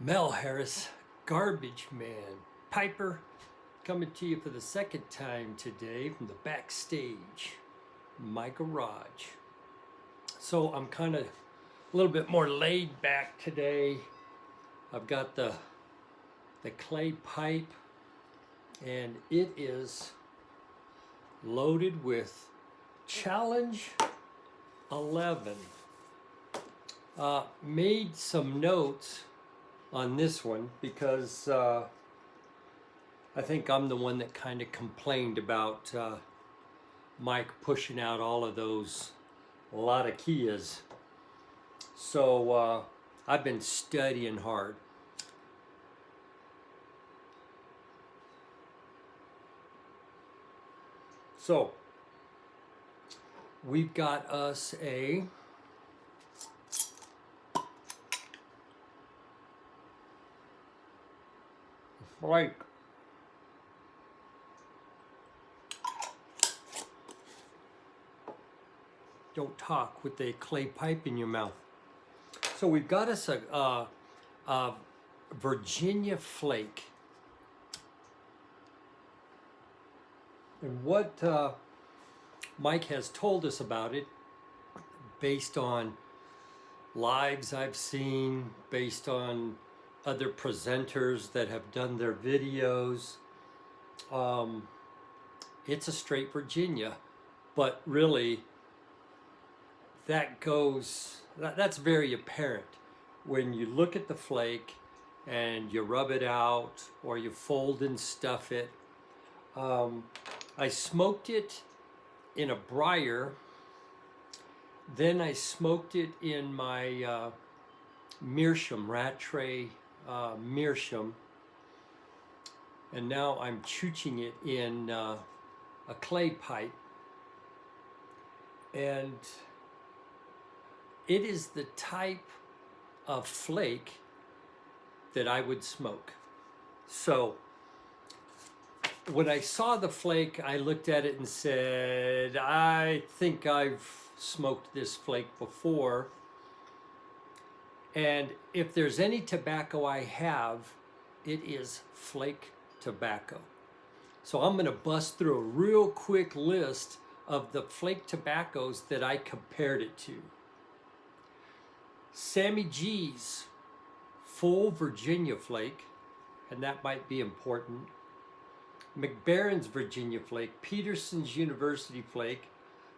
Mel Harris, Garbage Man Piper, coming to you for the second time today from the backstage, my garage. So I'm kind of a little bit more laid back today. I've got the clay pipe, and it is loaded with Challenge 11. Made some notes on this one because I think I'm the one that kind of complained about Mike pushing out all of those Kias. So I've been studying hard. So we've got us a flake. Don't talk with the clay pipe in your mouth. So we've got us a Virginia flake. And what Mike has told us about it, based on lives I've seen, based on other presenters that have done their videos, it's a straight Virginia. But really, that's very apparent when you look at the flake and you rub it out or you fold and stuff it. I smoked it in a briar, then I smoked it in my meerschaum, Rattray meerschaum, and now I'm chooching it in a clay pipe, and it is the type of flake that I would smoke. So when I saw the flake, I looked at it and said, I think I've smoked this flake before. And if there's any tobacco I have, it is flake tobacco. So I'm gonna bust through a real quick list of the flake tobaccos that I compared it to. Sammy G's full Virginia flake, and that might be important. McBaron's Virginia flake, Peterson's University flake,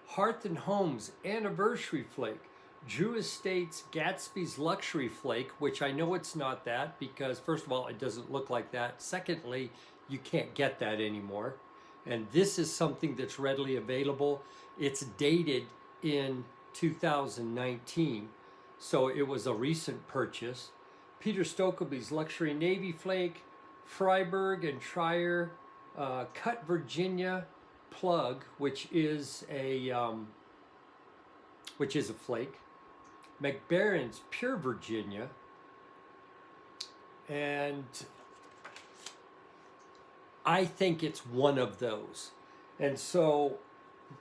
Hearth and Home's Anniversary flake, Drew Estate's Gatsby's Luxury flake, which I know it's not that because first of all, it doesn't look like that. Secondly, you can't get that anymore. And this is something that's readily available. It's dated in 2019, so it was a recent purchase. Peter Stokkely's Luxury Navy flake, Freiberg and Trier Cut Virginia plug, which is a flake. McBaron's Pure Virginia, and I think it's one of those. And so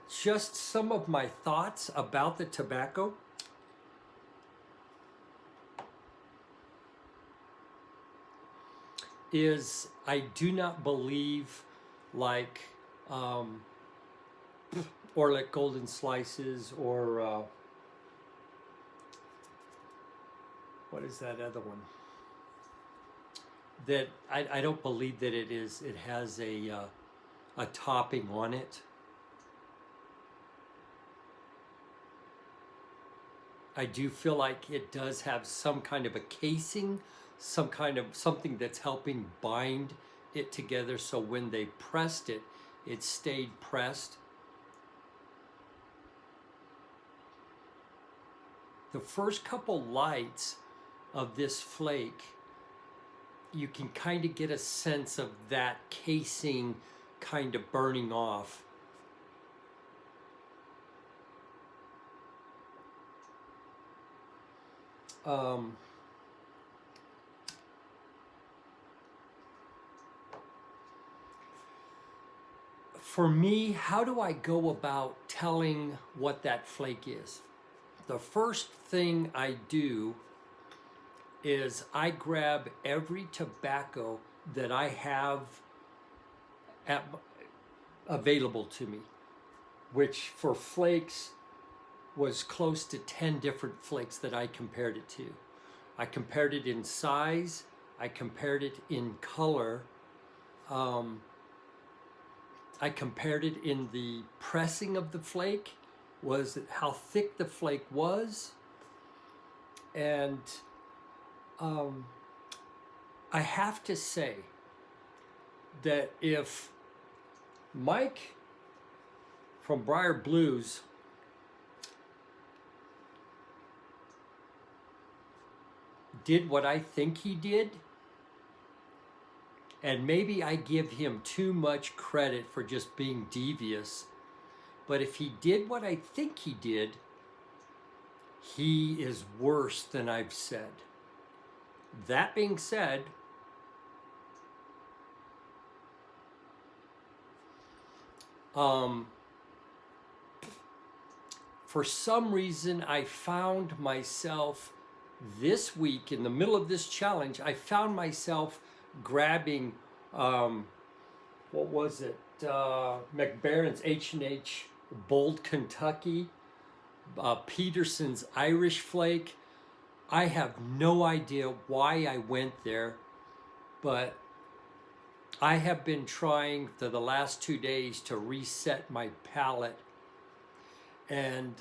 just some of my thoughts about the tobacco. Is I do not believe like Golden Slices or what is that other one? That I don't believe that it has a topping on it. I do feel like it does have some kind of a casing, something that's helping bind it together, so when they pressed it, it stayed pressed. The first couple lights of this flake, you can kind of get a sense of that casing kind of burning off. For me, how do I go about telling what that flake is? The first thing I do is I grab every tobacco that I have at, available to me, which for flakes was close to 10 different flakes that I compared it to. I compared it in size, I compared it in color, I compared it in the pressing of the flake, was how thick the flake was, and I have to say that if Mike from Briar Blues did what I think he did, and maybe I give him too much credit for just being devious, but if he did what I think he did, he is worse than I've said. That being said, for some reason I found myself this week, in the middle of this challenge, I found myself grabbing, what was it, McBaron's H&H Bold Kentucky, Peterson's Irish Flake. I have no idea why I went there, but I have been trying for the last 2 days to reset my palate, and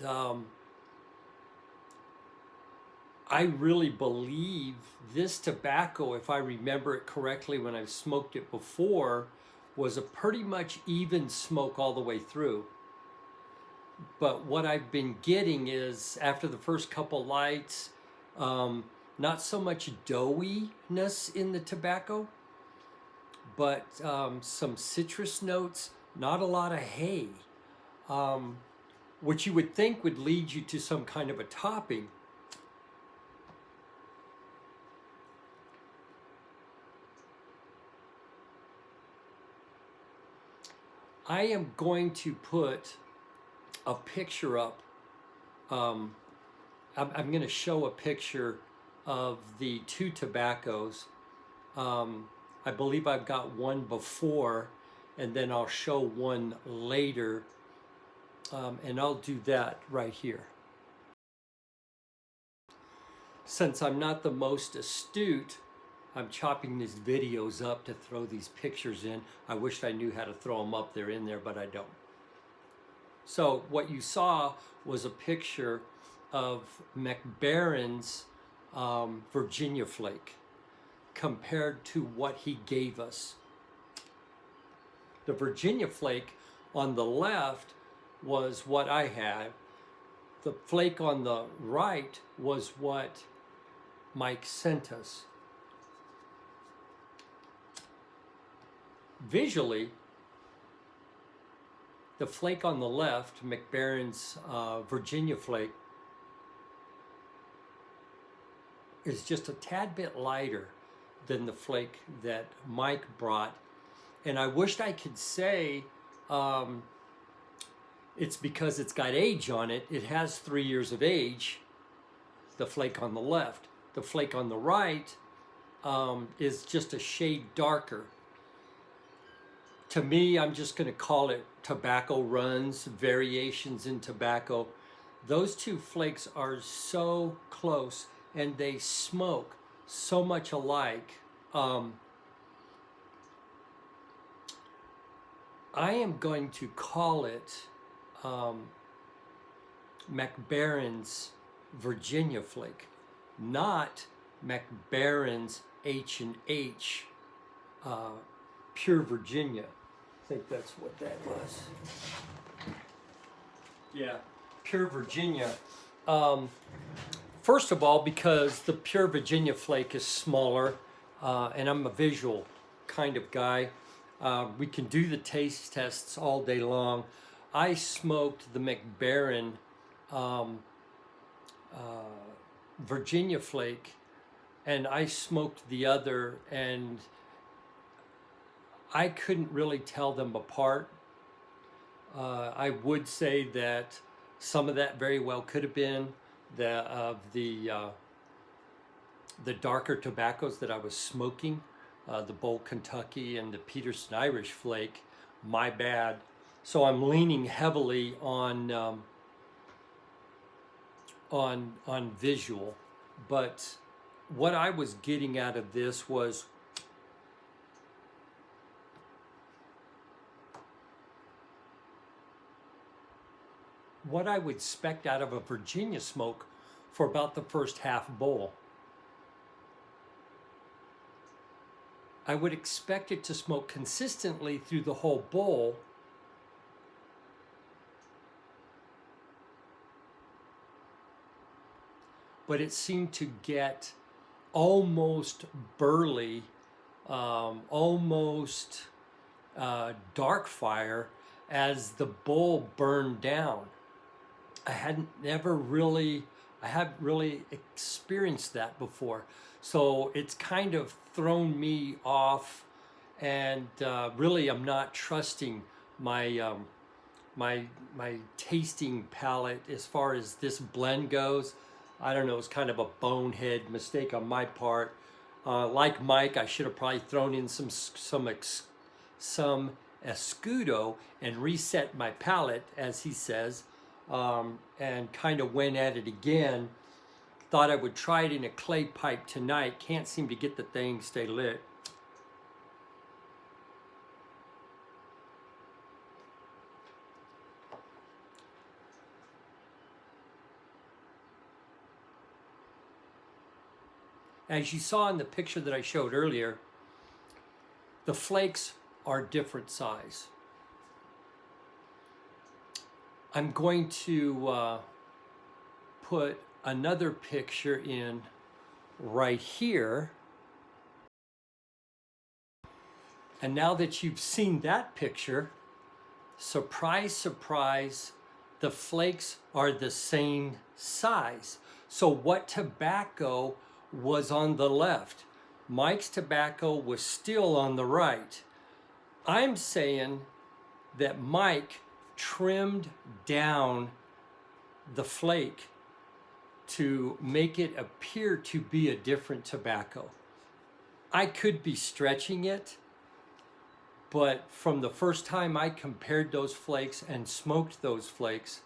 I really believe this tobacco, if I remember it correctly when I've smoked it before, was a pretty much even smoke all the way through. But what I've been getting is, after the first couple lights, not so much doughiness in the tobacco, but some citrus notes, not a lot of hay, which you would think would lead you to some kind of a topping. I am going to put a picture up. I'm going to show a picture of the two tobaccos. I believe I've got one before, and then I'll show one later, and I'll do that right here. Since I'm not the most astute, I'm chopping these videos up to throw these pictures in. I wish I knew how to throw them up there in there, but I don't. So what you saw was a picture of McBaron's Virginia Flake compared to what he gave us. The Virginia Flake on the left was what I had. The flake on the right was what Mike sent us. Visually, the flake on the left, McBaron's Virginia Flake, is just a tad bit lighter than the flake that Mike brought. And I wished I could say it's because it's got age on it. It has 3 years of age, the flake on the left. The flake on the right is just a shade darker. To me, I'm just going to call it tobacco runs, variations in tobacco. Those two flakes are so close, and they smoke so much alike. I am going to call it McBaron's Virginia Flake, not McBaron's H&H Pure Virginia. I think that's what that was. Yeah, Pure Virginia. First of all, because the Pure Virginia Flake is smaller, and I'm a visual kind of guy, we can do the taste tests all day long. I smoked the McBaron Virginia Flake, and I smoked the other, and I couldn't really tell them apart. I would say that some of that very well could have been the the darker tobaccos that I was smoking, the Bold Kentucky and the Peterson Irish Flake. My bad. So I'm leaning heavily on visual, but what I was getting out of this was what I would expect out of a Virginia smoke for about the first half bowl. I would expect it to smoke consistently through the whole bowl, but it seemed to get almost burly, almost dark fire as the bowl burned down. I haven't really experienced that before. So it's kind of thrown me off, and really I'm not trusting my my tasting palate as far as this blend goes. I don't know, it's kind of a bonehead mistake on my part. Like Mike, I should have probably thrown in some Escudo and reset my palate, as he says, and kind of went at it again. Thought I would try it in a clay pipe tonight. Can't seem to get the thing stay lit. As you saw in the picture that I showed earlier, the flakes are different size. I'm going to put another picture in right here. And now that you've seen that picture, surprise, surprise, the flakes are the same size. So what tobacco was on the left? Mike's tobacco was still on the right. I'm saying that Mike trimmed down the flake to make it appear to be a different tobacco. I could be stretching it, but from the first time I compared those flakes and smoked those flakes,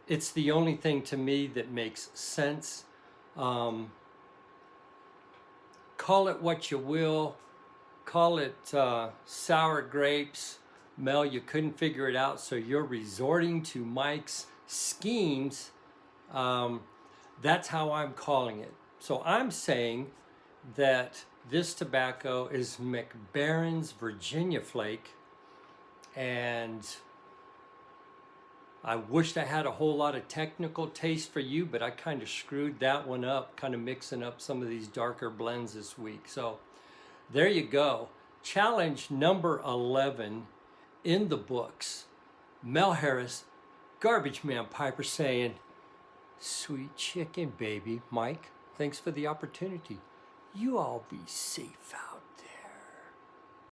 it's the only thing to me that makes sense. Call it what you will. Call it sour grapes. Mel, you couldn't figure it out, so you're resorting to Mike's schemes. That's how I'm calling it. So I'm saying that this tobacco is McBaren's Virginia Flake, and I wished I had a whole lot of technical taste for you, but I kind of screwed that one up, kind of mixing up some of these darker blends this week. So there you go. Challenge number 11 in the books. Mel Harris, Garbagemanpiper, saying, "Sweet chicken, baby." Mike, thanks for the opportunity. You all be safe out.